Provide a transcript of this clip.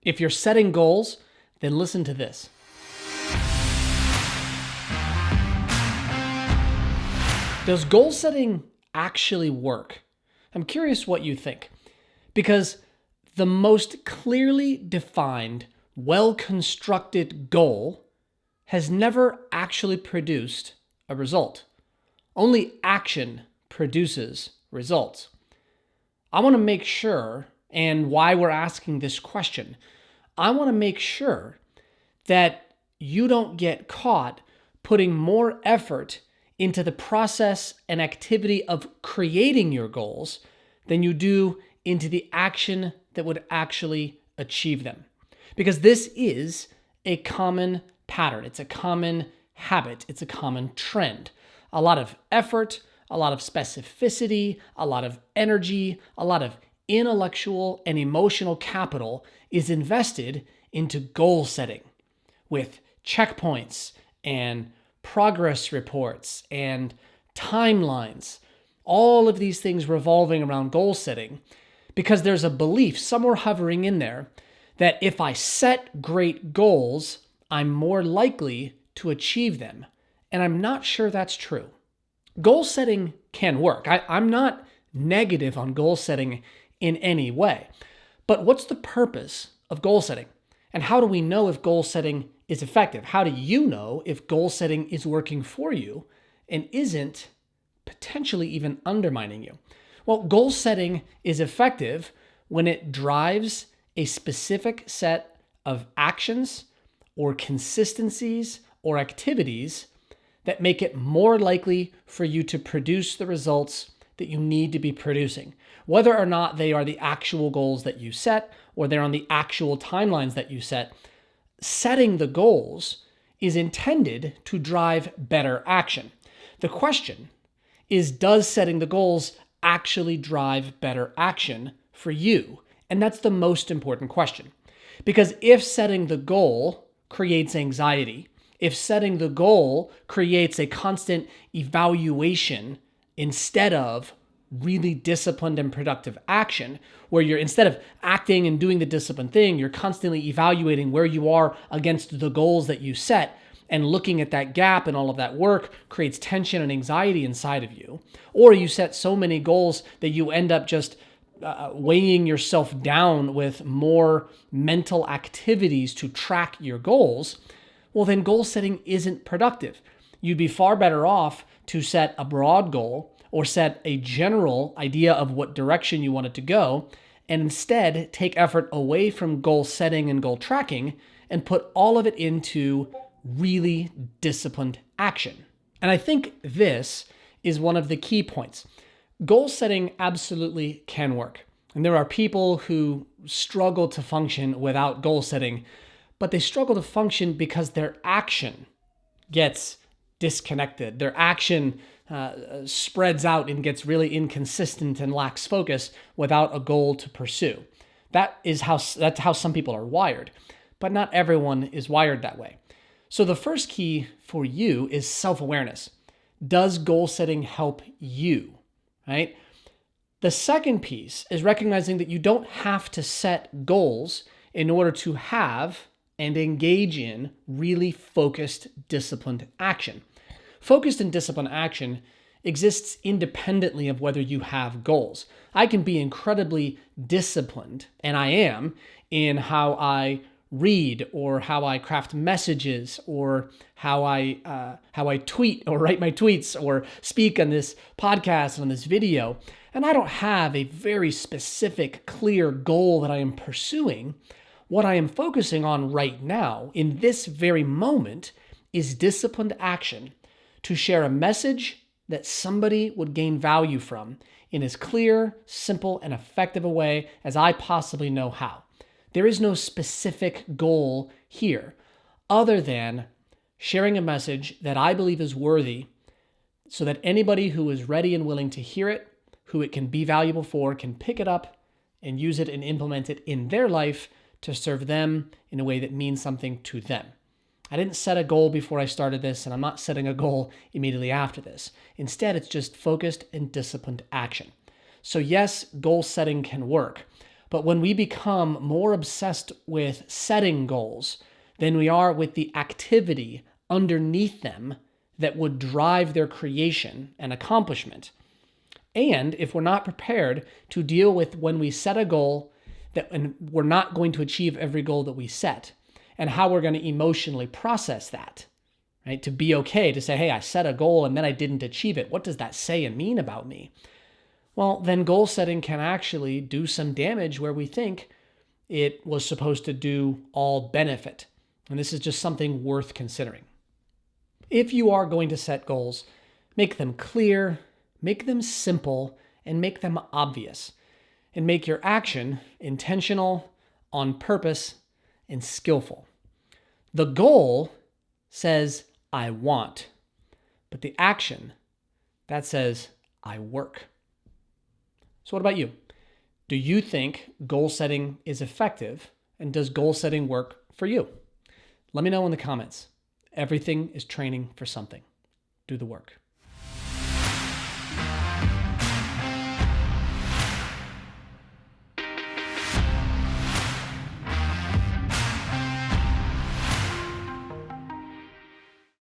If you're setting goals, then listen to this. Does goal setting actually work? I'm curious what you think, because the most clearly defined, well-constructed goal has never actually produced a result. Only action produces results. I want to make sure, and why we're asking this question, I want to make sure that you don't get caught putting more effort into the process and activity of creating your goals than you do into the action that would actually achieve them. Because this is a common pattern. It's a common habit. It's a common trend. A lot of effort, a lot of specificity, a lot of energy, a lot of intellectual and emotional capital is invested into goal setting with checkpoints and progress reports and timelines. All of these things revolving around goal setting because there's a belief somewhere hovering in there that if I set great goals, I'm more likely to achieve them. And I'm not sure that's true. Goal setting can work. I'm not negative on goal setting in any way. But what's the purpose of goal setting? And how do we know if goal setting is effective? How do you know if goal setting is working for you and isn't potentially even undermining you? Well, goal setting is effective when it drives a specific set of actions or consistencies or activities that make it more likely for you to produce the results that you need to be producing, whether or not they are the actual goals that you set or they're on the actual timelines that you set. Setting the goals is intended to drive better action. The question is, does setting the goals actually drive better action for you? And that's the most important question. Because if setting the goal creates anxiety, if setting the goal creates a constant evaluation instead of really disciplined and productive action, where you're, instead of acting and doing the disciplined thing, you're constantly evaluating where you are against the goals that you set, and looking at that gap and all of that work creates tension and anxiety inside of you. Or you set so many goals that you end up just weighing yourself down with more mental activities to track your goals. Well, then goal setting isn't productive. You'd be far better off to set a broad goal or set a general idea of what direction you want it to go, and instead take effort away from goal setting and goal tracking and put all of it into really disciplined action. And I think this is one of the key points. Goal setting absolutely can work. And there are people who struggle to function without goal setting, but they struggle to function because their action gets disconnected. Their action spreads out and gets really inconsistent and lacks focus without a goal to pursue. That's how some people are wired, but not everyone is wired that way. So the first key for you is self-awareness. Does goal setting help you, right? The second piece is recognizing that you don't have to set goals in order to have and engage in really focused, disciplined action. Focused and disciplined action exists independently of whether you have goals. I can be incredibly disciplined, and I am, in how I read or how I craft messages or how I tweet or write my tweets or speak on this podcast and on this video. And I don't have a very specific, clear goal that I am pursuing. What I am focusing on right now, in this very moment, is disciplined action to share a message that somebody would gain value from in as clear, simple, and effective a way as I possibly know how. There is no specific goal here other than sharing a message that I believe is worthy so that anybody who is ready and willing to hear it, who it can be valuable for, can pick it up and use it and implement it in their life to serve them in a way that means something to them. I didn't set a goal before I started this, and I'm not setting a goal immediately after this. Instead, it's just focused and disciplined action. So yes, goal setting can work, But when we become more obsessed with setting goals than we are with the activity underneath them that would drive their creation and accomplishment, and if we're not prepared to deal with when we set a goal and we're not going to achieve every goal that we set, and how we're going to emotionally process that, right? To be okay to say, hey, I set a goal and then I didn't achieve it. What does that say and mean about me? Well, then goal setting can actually do some damage where we think it was supposed to do all benefit. And this is just something worth considering. If you are going to set goals, make them clear, make them simple, and make them obvious. And make your action intentional, on purpose, and skillful. The goal says, I want. But the action, that says, I work. So what about you? Do you think goal setting is effective? And does goal setting work for you? Let me know in the comments. Everything is training for something. Do the work.